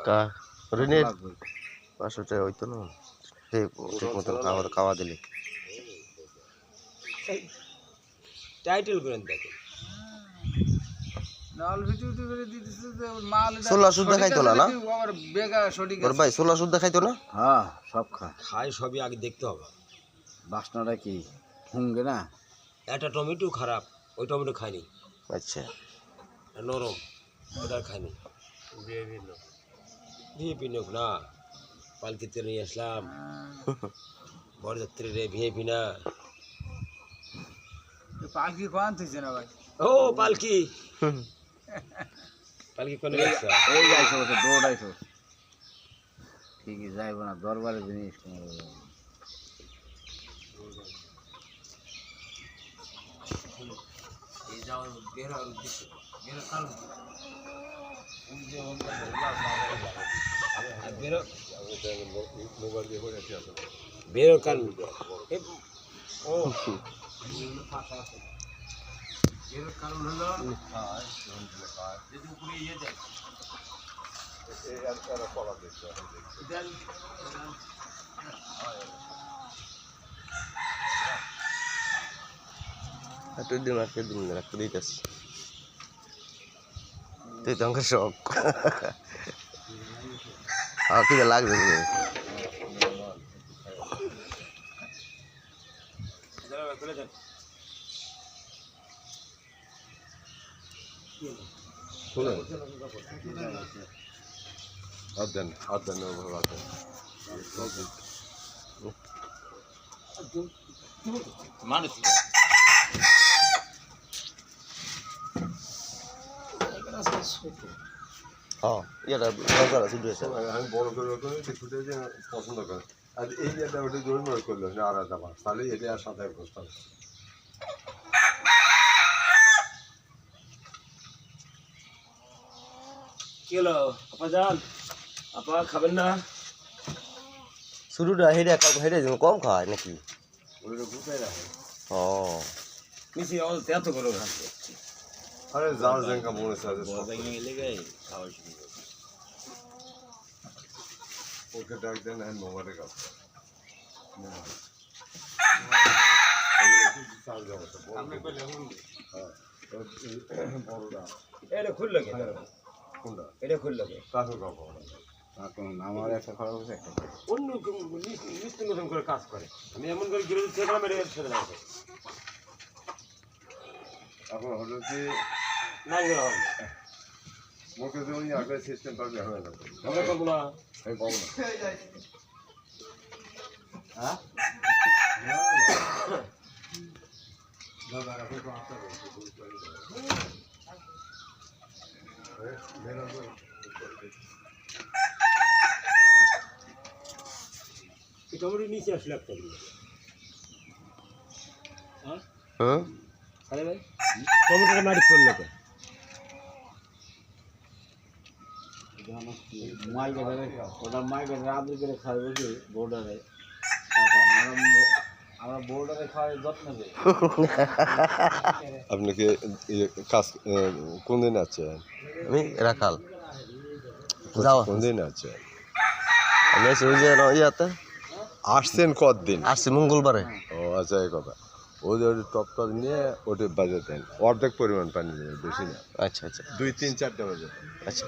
কা ঋণের 500 টাকা হইতো না ঠিক মতন খাওয়া দিলে টাইটেল করেন দেখেন নাল ভিডিও করে দিতেছে যে মাল সোলা সুদ দেখাইতো না আমার বেগা সঠিক ওর ভাই সোলা সুদ দেখাইতো না হ্যাঁ সব খাই সবই আগে দেখতে হবে বাসনাটা কি হুঙ্গে না একটা টমেটো খারাপ ওই টমেটো খাইনি আচ্ছা নরম ওটা খাইনি ভিএপি নোক না পালকিতে নিয়ে আসলাম বরযাত্রী রে ভিএপি না পালকি কোন থইছে না ভাই ও পালকি পালকি কোন গেছে এই যাইছো তো দৌড়াইছো ঠিকই যাইব না দরবারে জিনিস এই যাও বেরা উদ্দেশ্য বেরা কারণ বেরো কারণ ও বেরোর কারণ হলো যদি উপরে ইয়ে যায় তুই দিন আর দিন রাখতে দিতেছি তুই তো আমাকে শখ আর কি লাগবে মানুষ হ্যাঁ এটা দরকার আছে আমি বড় করে ছুটে যে পছন্দ করে আর এই এটা ওটা জোর মনে করলো না আলাদা মাছ তাহলে এটা আর সাথে বসতাম কি হলো আপা যান আপা খাবেন না শুরুটা হেরে কম খাওয়ায় নাকি ওইটা গুটাই রাখে ও মিশি এত করে খাচ্ছে আরে যার জায়গা মনে চায় ওকে ডাক দেন হ্যাঁ মোবাইলে কাজ বড়টা এটা খুললো কে কোনটা এটা খুললো কে কাকু কাকু এখন আমার একটা খরচ হচ্ছে একটা অন্য নিত্য নতুন করে কাজ করে আমি এমন করে গিরে ছেড়ে মেরে ছেড়ে রাখবো এখন হলো যে না গেলে হবে মুখে যে উনি আগে সিস্টেম পারবে হবে না আমরা করবো না আমি পাবো না হ্যাঁ দাদা এখন তো আপনার টমেটো নিচে আসলে একটা হ্যাঁ হ্যাঁ আরে ভাই টমেটোটা মাটি পড়লো তো ওটা মাইকে আদর করে খাই বুঝি বোর্ডারে আমরা বোর্ডারে খাওয়াই যত্ন করি আপনি কি কাজ কোন দিন আছে আমি রাখাল যাও কোন দিন আছে আমি এসে ওই যে ইয়াতে আসছেন কতদিন আসছি মঙ্গলবারে ও আচ্ছা এই কথা ওদের টপটা নিয়ে ওটা বাজে দেন অর্ধেক পরিমাণ পানি দেবেন বেশি না আচ্ছা আচ্ছা 2-3-4টা বাজে আচ্ছা